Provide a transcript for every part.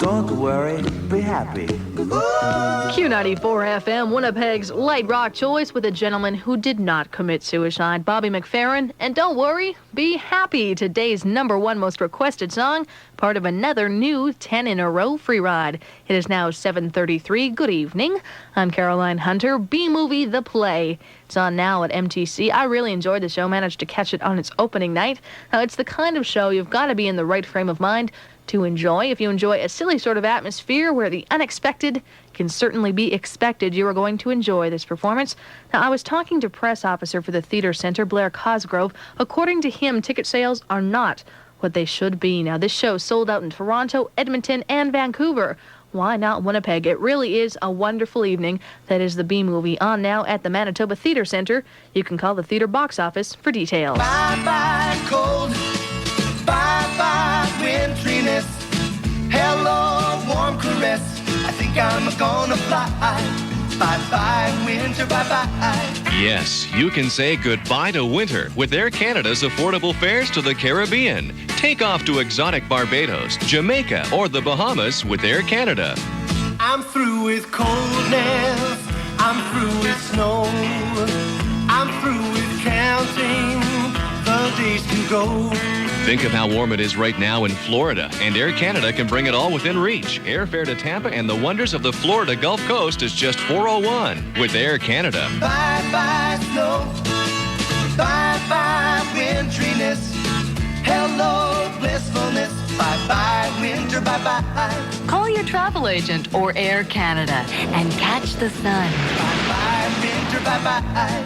Don't worry, be happy. Q-94FM, Winnipeg's light rock choice with a gentleman who did not commit suicide, Bobby McFerrin. And don't worry, be happy. Today's #1 most requested song, part of another new 10-in-a-row free ride. It is now 7:33. Good evening. I'm Caroline Hunter. B-Movie The Play. It's on now at MTC. I really enjoyed the show, managed to catch it on its opening night. Now, it's the kind of show you've got to be in the right frame of mind to enjoy. If you enjoy a silly sort of atmosphere where the unexpected can certainly be expected, you are going to enjoy this performance. Now, I was talking to press officer for the Theatre Centre, Blair Cosgrove. According to him, ticket sales are not what they should be. Now, this show sold out in Toronto, Edmonton, and Vancouver. Why not Winnipeg? It really is a wonderful evening. That is the B-Movie, on now at the Manitoba Theatre Centre. You can call the theatre box office for details. Bye-bye cold, bye-bye winteriness, hello warm caress, I think I'm gonna fly. Bye-bye winter, bye-bye. Yes, you can say goodbye to winter with Air Canada's affordable fares to the Caribbean. Take off to exotic Barbados, Jamaica, or the Bahamas with Air Canada. I'm through with coldness, I'm through with snow, I'm through with counting the days to go. Think of how warm it is right now in Florida, and Air Canada can bring it all within reach. Airfare to Tampa and the wonders of the Florida Gulf Coast is just $401 with Air Canada. Bye-bye snow, bye-bye winteriness, hello blissfulness, bye-bye winter, bye-bye. Call your travel agent or Air Canada and catch the sun. Bye-bye winter, bye-bye.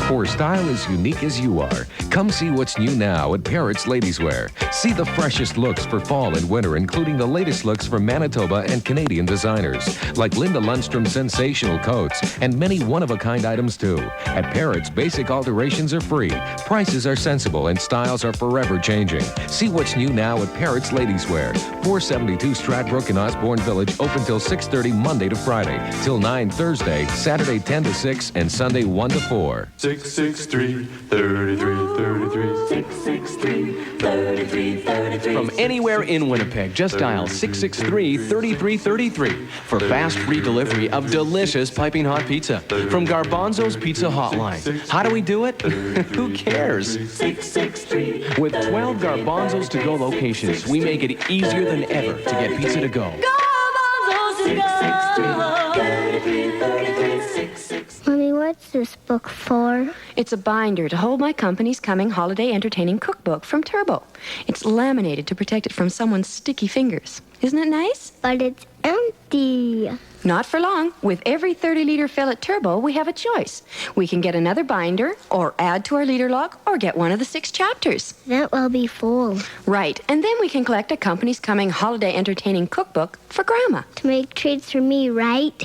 For style as unique as you are, come see what's new now at Parrots Ladies Wear. See the freshest looks for fall and winter, including the latest looks from Manitoba and Canadian designers, like Linda Lundstrom's sensational coats, and many one-of-a-kind items too. At Parrots, basic alterations are free, prices are sensible, and styles are forever changing. See what's new now at Parrots Ladies Wear, 472 Stradbrook in Osborne Village, open till 6:30 Monday to Friday, till 9 Thursday, Saturday 10 to 6, and Sunday 1 to 4. 663-3333. 663-3333. From anywhere in Winnipeg, just dial 663-3333 for fast free delivery of delicious piping hot pizza from Garbanzo's Pizza Hotline. How do we do it? Who cares? 663. With 12 Garbanzo's to go locations, we make it easier than ever to get pizza to go. Garbanzo's to go. 663-3333. Mommy, what's this book for? It's a binder to hold my company's coming holiday entertaining cookbook from Turbo. It's laminated to protect it from someone's sticky fingers. Isn't it nice? But it's empty. Not for long. With every 30-liter fill at Turbo, we have a choice. We can get another binder, or add to our liter log, or get one of the 6 chapters. That will be full. Right, and then we can collect a company's coming holiday entertaining cookbook for Grandma. To make treats for me, right?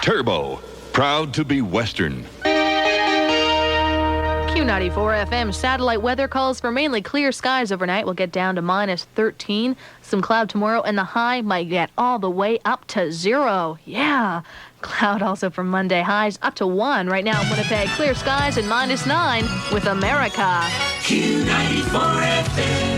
Turbo, proud to be Western. Q-94FM satellite weather calls for mainly clear skies overnight. We'll get down to -13. Some cloud tomorrow, and the high might get all the way up to 0. Yeah. Cloud also for Monday. Highs up to 1. Right now in Winnipeg, clear skies and -9 with America. Q-94FM.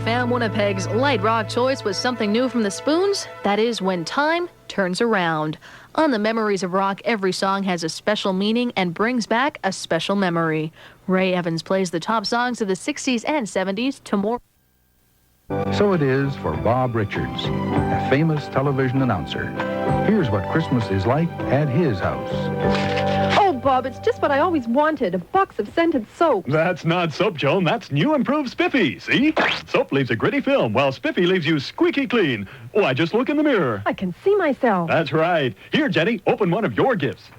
FM, Winnipeg's light rock choice was something new from the Spoons. That is When Time Turns Around. On the Memories of Rock, every song has a special meaning and brings back a special memory. Ray Evans plays the top songs of the 60s and 70s to more. So it is for Bob Richards, a famous television announcer. Here's what Christmas is like at his house. Oh, Bob, it's just what I always wanted, a box of scented soap. That's not soap, Joan. That's new improved Spiffy. See? Soap leaves a gritty film, while Spiffy leaves you squeaky clean. Why, just look in the mirror. I can see myself. That's right. Here, Jenny, open one of your gifts.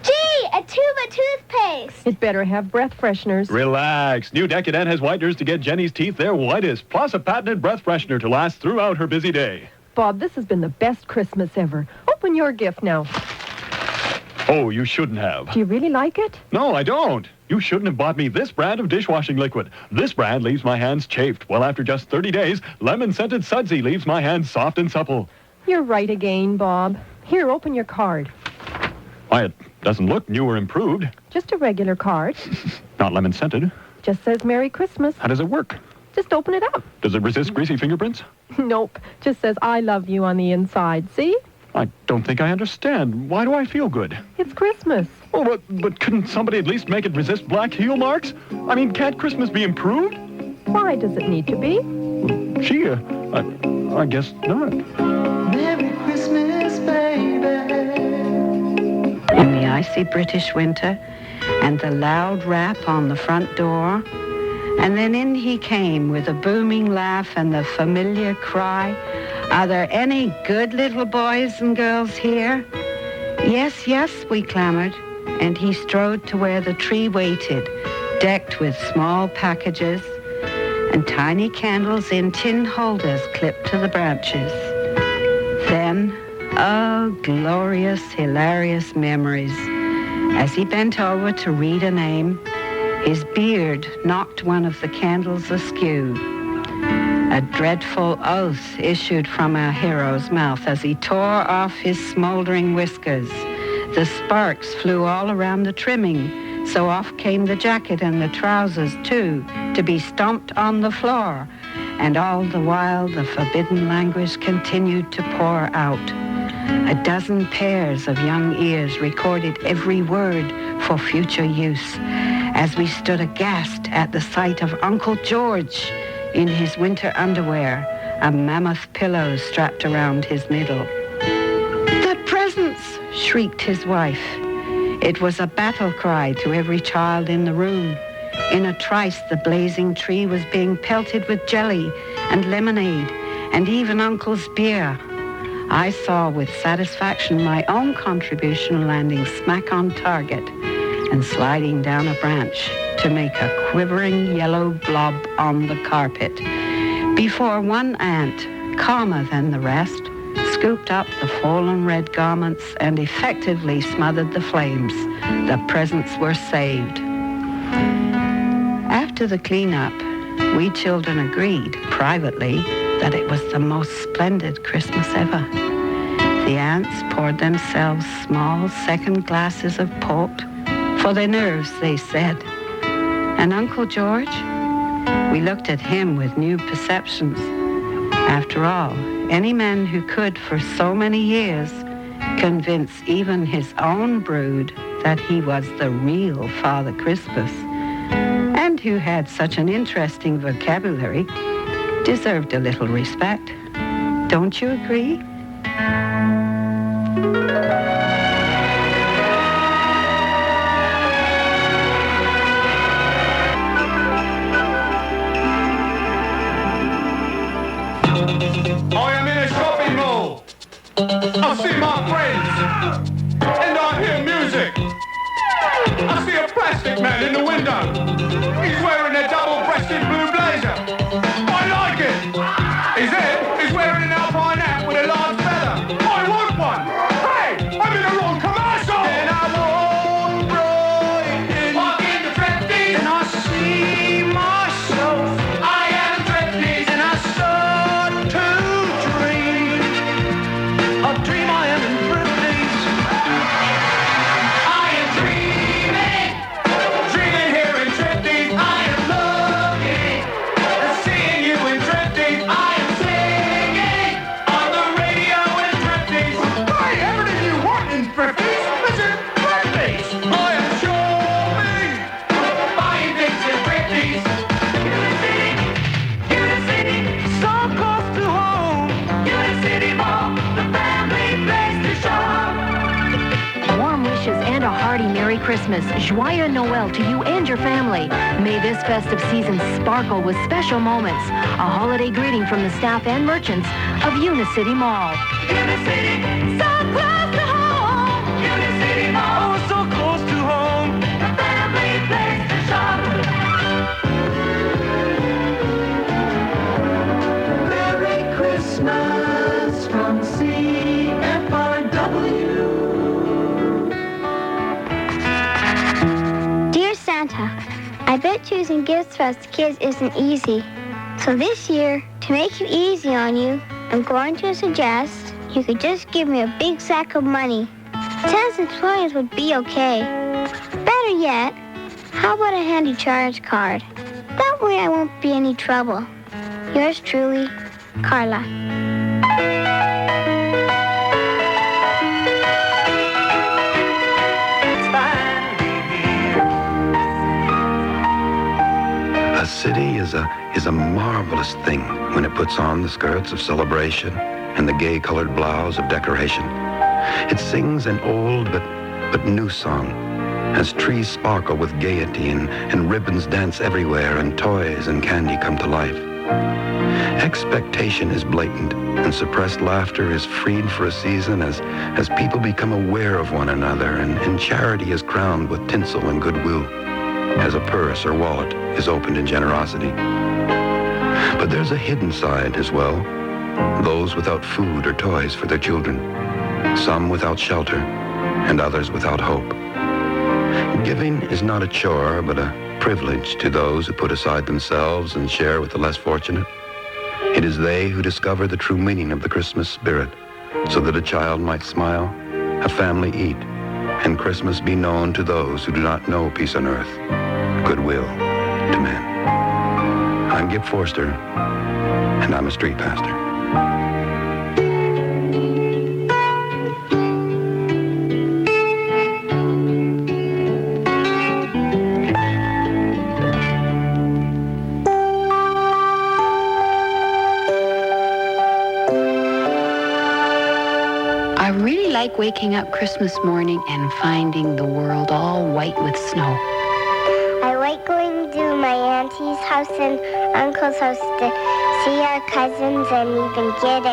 Gee, a tube of toothpaste. It better have breath fresheners. Relax. New Decadent has whiteners to get Jenny's teeth their whitest, plus a patented breath freshener to last throughout her busy day. Bob, this has been the best Christmas ever. Open your gift now. Oh, you shouldn't have. Do you really like it? No, I don't. You shouldn't have bought me this brand of dishwashing liquid. This brand leaves my hands chafed, while after just 30 days, lemon-scented Sudsy leaves my hands soft and supple. You're right again, Bob. Here, open your card. Why, it doesn't look new or improved. Just a regular card. Not lemon-scented. Just says Merry Christmas. How does it work? Just open it up. Does it resist greasy fingerprints? Nope. Just says I love you on the inside. See? I don't think I understand. Why do I feel good? It's Christmas. Oh, but couldn't somebody at least make it resist black heel marks? I mean, can't Christmas be improved? Why does it need to be? Gee, I guess not. Merry Christmas, baby. In the icy British winter, and the loud rap on the front door, and then in he came with a booming laugh and the familiar cry, "Are there any good little boys and girls here?" "Yes, yes," we clamored, and he strode to where the tree waited, decked with small packages and tiny candles in tin holders clipped to the branches. Then, oh, glorious, hilarious memories. As he bent over to read a name, his beard knocked one of the candles askew. A dreadful oath issued from our hero's mouth as he tore off his smoldering whiskers. The sparks flew all around the trimming, so off came the jacket and the trousers, too, to be stomped on the floor. And all the while, the forbidden language continued to pour out. A dozen pairs of young ears recorded every word for future use, as we stood aghast at the sight of Uncle George in his winter underwear, a mammoth pillow strapped around his middle. "The presents!" shrieked his wife. It was a battle cry to every child in the room. In a trice, the blazing tree was being pelted with jelly and lemonade, and even Uncle's beer. I saw with satisfaction my own contribution landing smack on target and sliding down a branch to make a quivering yellow blob on the carpet, before one ant, calmer than the rest, scooped up the fallen red garments and effectively smothered the flames. The presents were saved. After the cleanup, we children agreed, privately, that it was the most splendid Christmas ever. The ants poured themselves small second glasses of port, for their nerves, they said. And Uncle George? We looked at him with new perceptions. After all, any man who could for so many years convince even his own brood that he was the real Father Christmas, and who had such an interesting vocabulary, deserved a little respect. Don't you agree? I am in a shopping mall. I see my friends, and I hear music. I see a plastic man in the window. He's wearing a double-breasted blue blazer. I like it. His head is wearing an alpine hat with a large feather. I want one. Hey, I'm in the wrong commercial. Then I walk right in. Walk into Freddy's, and I see myself. I am Freddy's, and I start to dream. I dream I am in Freddy's. I am dreaming, dreaming here in Freddy's. I am looking and seeing you in Freddy's. I am singing on the radio in Freddy's. Buy everything you want in Freddy's. Visit Freddy's. I am shopping, buying things in Freddy's. Unicity, so close to home. Unicity Mall, the family place to shop. Warm wishes and a hearty Merry Christmas. Joyeux Noël to you and your family. May this festive season sparkle with special moments. A holiday greeting from the staff and merchants of Unicity Mall. Unicity, so close to home. Unicity Mall, oh, so close to home. The family place to shop. Merry Christmas from CFRW. Dear Santa, I bet choosing gifts for us kids isn't easy. So this year, to make it easy on you, I'm going to suggest you could just give me a big sack of money. Tens and twenties would be okay. Better yet, how about a handy charge card? That way I won't be any trouble. Yours truly, Carla. A city is a marvelous thing when it puts on the skirts of celebration and the gay-colored blouse of decoration. It sings an old but new song as trees sparkle with gaiety and ribbons dance everywhere and toys and candy come to life. Expectation is blatant and suppressed laughter is freed for a season as people become aware of one another and charity is crowned with tinsel and goodwill as a purse or wallet is opened in generosity. But there's a hidden side as well. Those without food or toys for their children. Some without shelter and others without hope. Giving is not a chore, but a privilege to those who put aside themselves and share with the less fortunate. It is they who discover the true meaning of the Christmas spirit, so that a child might smile, a family eat, and Christmas be known to those who do not know peace on earth, goodwill to men. I'm Gip Forster, and I'm a street pastor. I really like waking up Christmas morning and finding the world all white with snow. I like going to my auntie's house and uncle's house to see our cousins and even get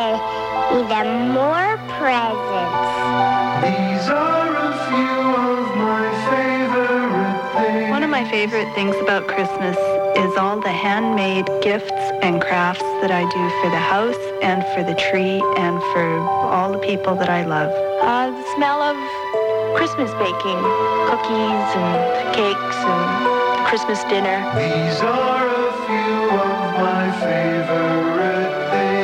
even more presents. These are a few of my favorite things. One of my favorite things about Christmas is all the handmade gifts and crafts that I do for the house and for the tree and for all the people that I love. The smell of Christmas baking, cookies and cakes and Christmas dinner. These are a few of my favorite things.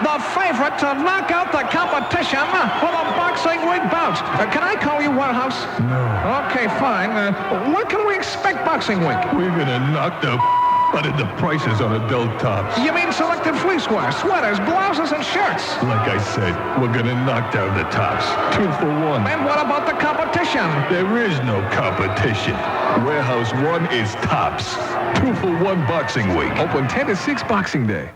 The favorite to knock out the competition with a boxing ring bout. Can I call you Warehouse? No. Okay, fine. What can we expect, Boxing Week? We're gonna knock the out of the prices on adult tops. You mean selected fleecewear, sweaters, blouses, and shirts? Like I said, we're gonna knock down the tops. 2 for 1. And what about the competition? There is no competition. Warehouse 1 is tops. 2 for 1 Boxing Week. Open 10 to 6 Boxing Day.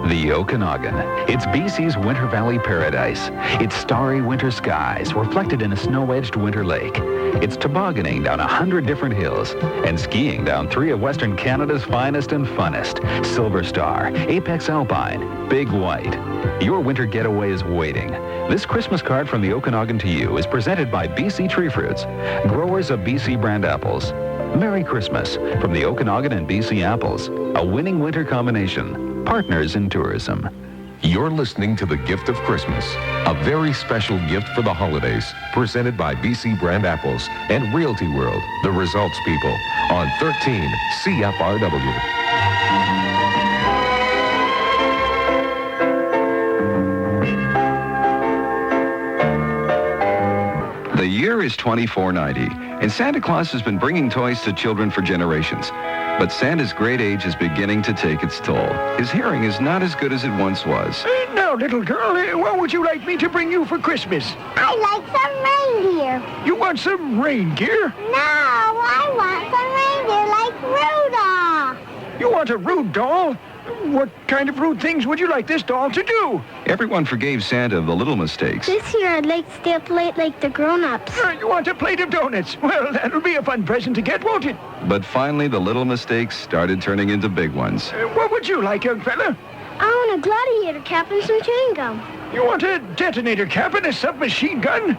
The Okanagan. It's BC's Winter Valley paradise. It's starry winter skies reflected in a snow-edged winter lake. It's tobogganing down 100 different hills and skiing down 3 of Western Canada's finest and funnest. Silver Star, Apex Alpine, Big White. Your winter getaway is waiting. This Christmas card from the Okanagan to you is presented by BC Tree Fruits, growers of BC brand apples. Merry Christmas from the Okanagan and BC Apples, a winning winter combination. Partners in tourism. You're listening to The Gift of Christmas, a very special gift for the holidays, presented by BC Brand Apples and Realty World, the results people, on 13 CFRW. The year is 2490, and Santa Claus has been bringing toys to children for generations. But Santa's great age is beginning to take its toll. His hearing is not as good as it once was. Now, little girl, what would you like me to bring you for Christmas? I like some reindeer. You want some reindeer? No, I want some reindeer like Rudolph. You want a rude doll? What kind of rude things would you like this doll to do? Everyone forgave Santa of the little mistakes. This year I'd like to stay up late like the grown-ups. You want a plate of donuts? Well, that'll be a fun present to get, won't it? But finally, the little mistakes started turning into big ones. What would you like, young fella? I want a gladiator cap and some chewing gum. You want a detonator cap and a submachine gun?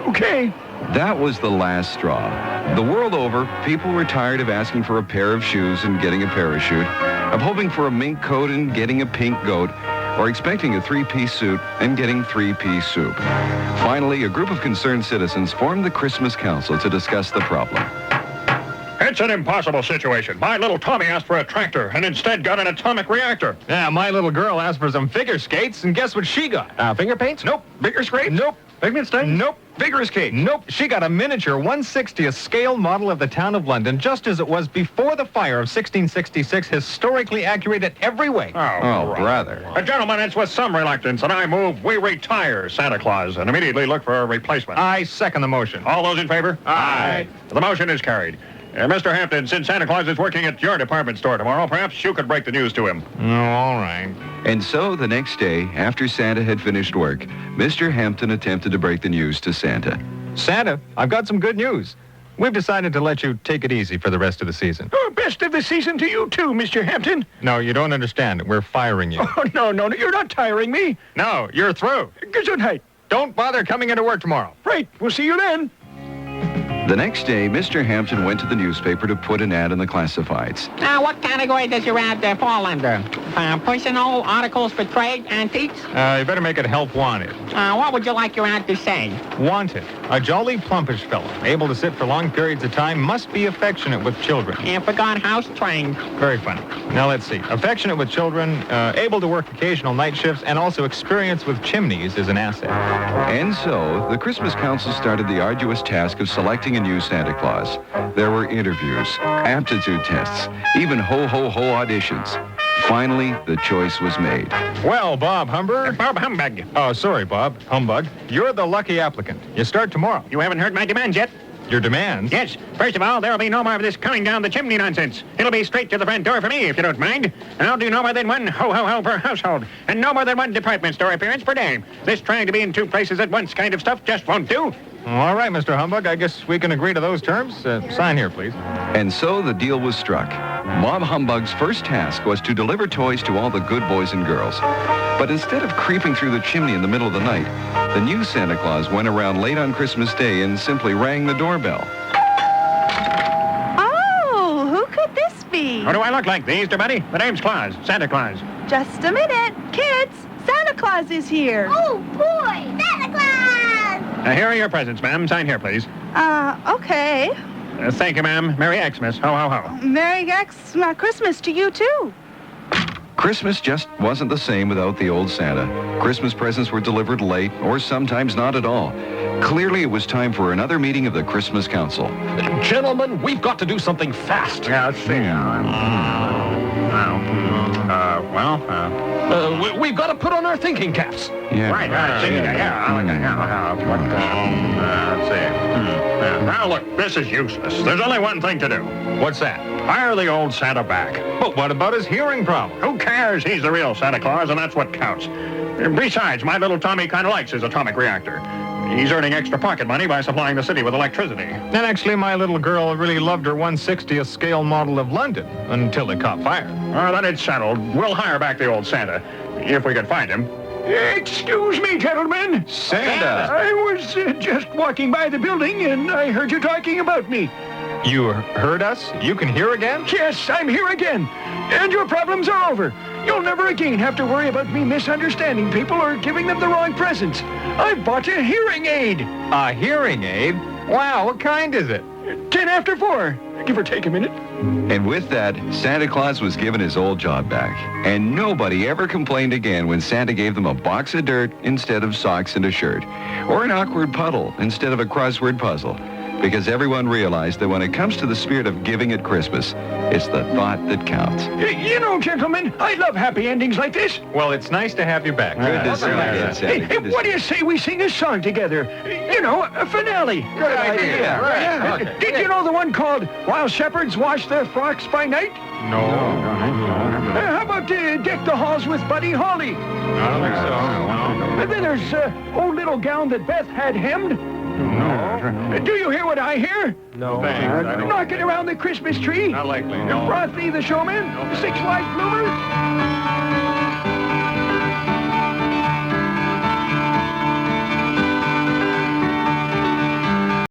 Okay. That was the last straw. The world over, people were tired of asking for a pair of shoes and getting a parachute, of hoping for a mink coat and getting a pink goat, or expecting a three-piece suit and getting three-piece soup. Finally, a group of concerned citizens formed the Christmas Council to discuss the problem. It's an impossible situation. My little Tommy asked for a tractor and instead got an atomic reactor. Yeah, my little girl asked for some figure skates, and guess what she got? Finger paints? Nope. Bigger skates? Nope. Pigment stains? Nope. Vigorous skates? Nope. She got a miniature 1/60th scale model of the town of London, just as it was before the fire of 1666, historically accurate in every way. Oh, brother. Gentlemen, it's with some reluctance that I move we retire Santa Claus and immediately look for a replacement. I second the motion. All those in favor? Aye. The motion is carried. Mr. Hampton, since Santa Claus is working at your department store tomorrow, perhaps you could break the news to him. Oh, all right. And so the next day, after Santa had finished work, Mr. Hampton attempted to break the news to Santa. Santa, I've got some good news. We've decided to let you take it easy for the rest of the season. Oh, best of the season to you, too, Mr. Hampton. No, you don't understand. We're firing you. Oh, no, you're not tiring me. No, you're through. Gesundheit. Don't bother coming into work tomorrow. Right, we'll see you then. The next day, Mr. Hampton went to the newspaper to put an ad in the classifieds. What category does your ad fall under? Personal, articles for trade, antiques? You better make it help wanted. What would you like your ad to say? Wanted. A jolly, plumpish fellow, able to sit for long periods of time, must be affectionate with children. And forgot house trained. Very funny. Now, let's see. Affectionate with children, able to work occasional night shifts, and also experience with chimneys is an asset. And so, the Christmas Council started the arduous task of selecting a new Santa Claus. There were interviews, aptitude tests, even ho-ho-ho auditions. Finally, the choice was made. Well, Bob Humber. Bob Humbug. Oh, sorry, Bob. Humbug. You're the lucky applicant. You start tomorrow. You haven't heard my demands yet? Your demands? Yes. First of all, there'll be no more of this coming down the chimney nonsense. It'll be straight to the front door for me, if you don't mind. And I'll do no more than one ho-ho-ho per household, and no more than one department store appearance per day. This trying to be in two places at once kind of stuff just won't do. All right, Mr. Humbug. I guess we can agree to those terms. Sign here, please. And so the deal was struck. Bob Humbug's first task was to deliver toys to all the good boys and girls. But instead of creeping through the chimney in the middle of the night, the new Santa Claus went around late on Christmas Day and simply rang the doorbell. Oh, who could this be? What do I look like, the Easter Bunny? The name's Claus, Santa Claus. Just a minute. Kids, Santa Claus is here. Oh, boy, Santa Claus! Here are your presents, ma'am. Sign here, please. Okay. Thank you, ma'am. Merry Xmas. Ho, ho, ho. Merry Christmas to you, too. Christmas just wasn't the same without the old Santa. Christmas presents were delivered late, or sometimes not at all. Clearly, it was time for another meeting of the Christmas Council. Gentlemen, we've got to do something fast. Yeah, let's see. We've got to put on our thinking caps. Yeah. Right. Let's see. Now, look, this is useless. There's only one thing to do. What's that? Hire the old Santa back. But what about his hearing problem? Who cares? He's the real Santa Claus, and that's what counts. Besides, my little Tommy kind of likes his atomic reactor. He's earning extra pocket money by supplying the city with electricity. And actually, my little girl really loved her 1/60th scale model of London until it caught fire. Then it's settled. We'll hire back the old Santa, if we can find him. Excuse me, gentlemen. Santa! I was just walking by the building, and I heard you talking about me. You heard us? You can hear again? Yes, I'm here again. And your problems are over. You'll never again have to worry about me misunderstanding people or giving them the wrong presents. I bought a hearing aid. A hearing aid? Wow, what kind is it? 10 after 4. Give or take a minute. And with that, Santa Claus was given his old job back. And nobody ever complained again when Santa gave them a box of dirt instead of socks and a shirt, or an awkward puddle instead of a crossword puzzle. Because everyone realized that when it comes to the spirit of giving at Christmas, it's the thought that counts. You know, gentlemen, I love happy endings like this. Well, it's nice to have you back. Good to see you again, Santa. Hey, what do you say we sing a song together? You know, a finale. Good idea. Right. Did you know the one called While Shepherds Wash Their Flocks by Night? No. How about Deck the Halls with Buddy Holly? I don't think so. And then there's Oh Little Gown That Beth Had Hemmed. No. Do you hear what I hear? No. Knocking around the Christmas tree. Not likely. Frothy the Showman. 6 Light Bloomers.